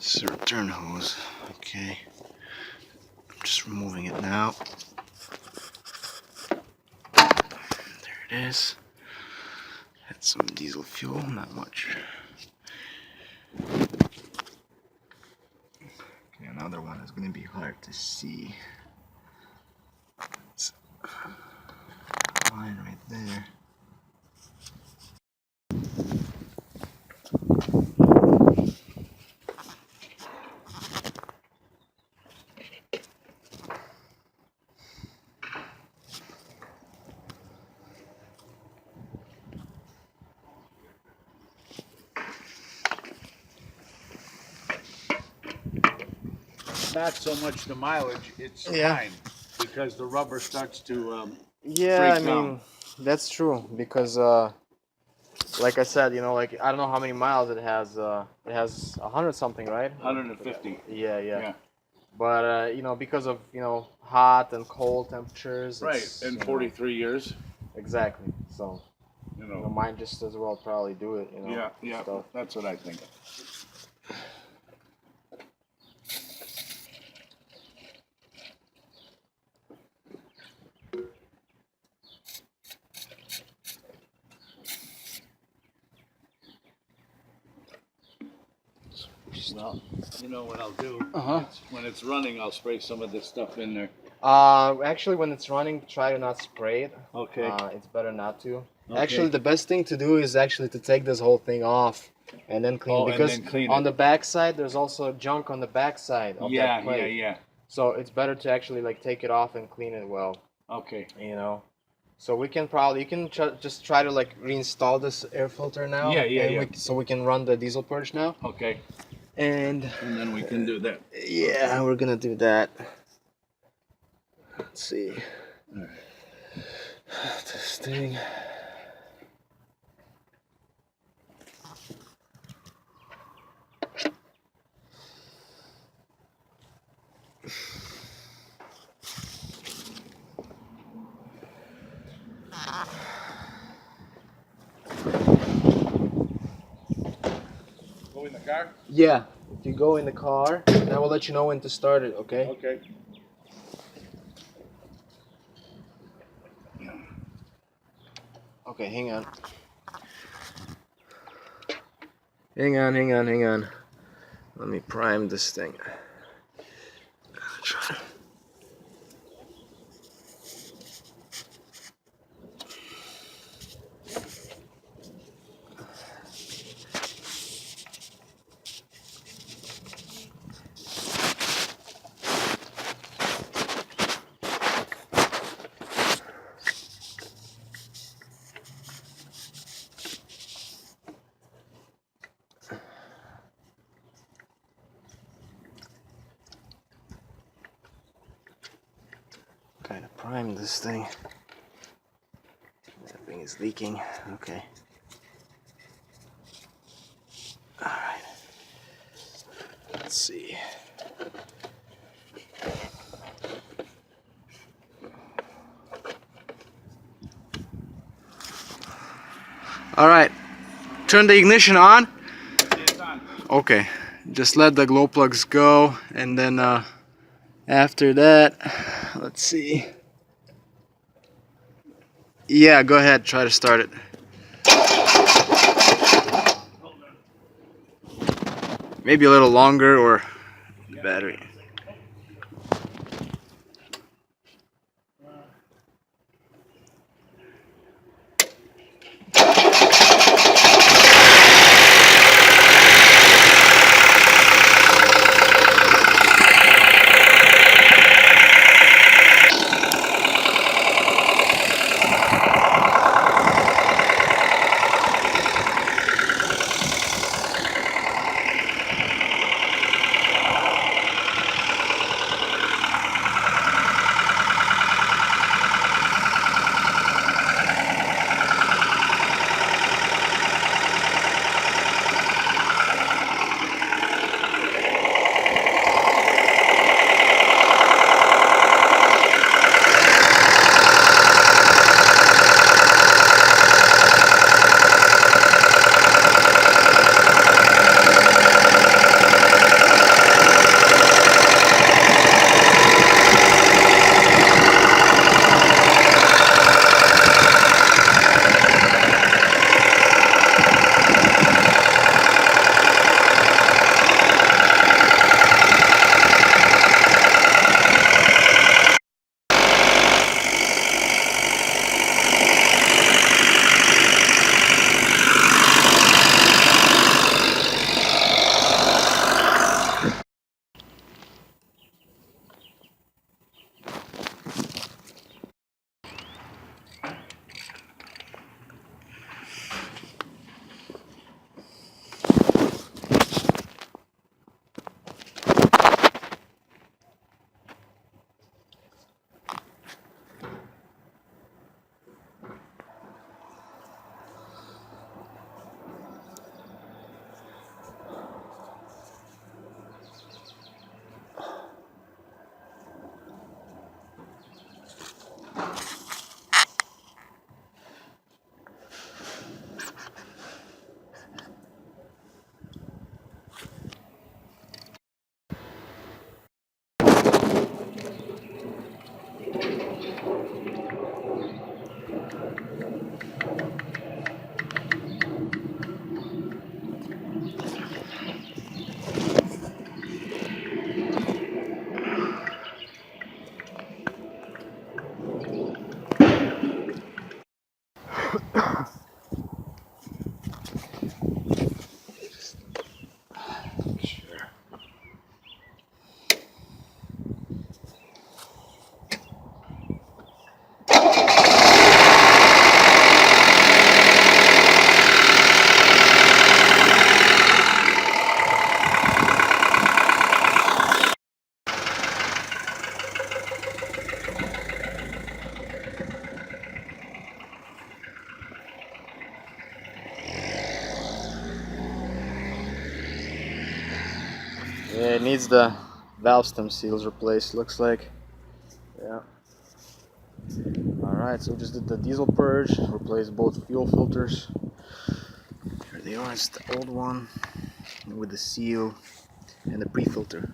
This is the return hose. Okay. I'm just removing it now. There it is. Had some diesel fuel, not much. Okay, another one is going to be hard to see. It's a line right there. Not so much the mileage, it's time, because the rubber starts to Yeah, I break mean, down. that's true because like I said, you know, like I don't know how many miles it has. It has 100 something, right? 150. Yeah, yeah. Yeah. But you know, because of hot and cold temperatures, Right, it's, in you know, 43 years, exactly. So you you know, know. mine just as well probably do it. You know. Yeah, yeah, Stuff. that's what I think. Well, you know what I'll do? When it's running, I'll spray some of this stuff in there. Actually, when it's running, try to not spray it. Okay. It's better not to. Okay. Actually, the best thing to do is actually to take this whole thing off and then clean it, because and then clean on it. the back side there's also junk on the back side of that plate. Yeah. So it's better to actually like take it off and clean it well. Okay. You know. So we can probably just try to like reinstall this air filter now. Yeah. So we can run the diesel purge now. Okay. And then we can do that. yeah, we're gonna do that. Let's see. All right. This thing. Go in the car? Yeah, if you go in the car, and I will let you know when to start it, okay? Okay. Okay, hang on. Hang on. Let me prime this thing. Try. Kind of prime this thing. That thing is leaking. Okay. All right. Let's see. All right. Turn the ignition on. It's on. Okay. Just let the glow plugs go, and then after that, let's see. Yeah, go ahead. Try to start it. Maybe a little longer, or the battery. Yeah, it needs the valve stem seals replaced, looks like. Yeah. Alright, so we just did the diesel purge, replaced both fuel filters. Here they are, it's the old one with the seal and the pre-filter.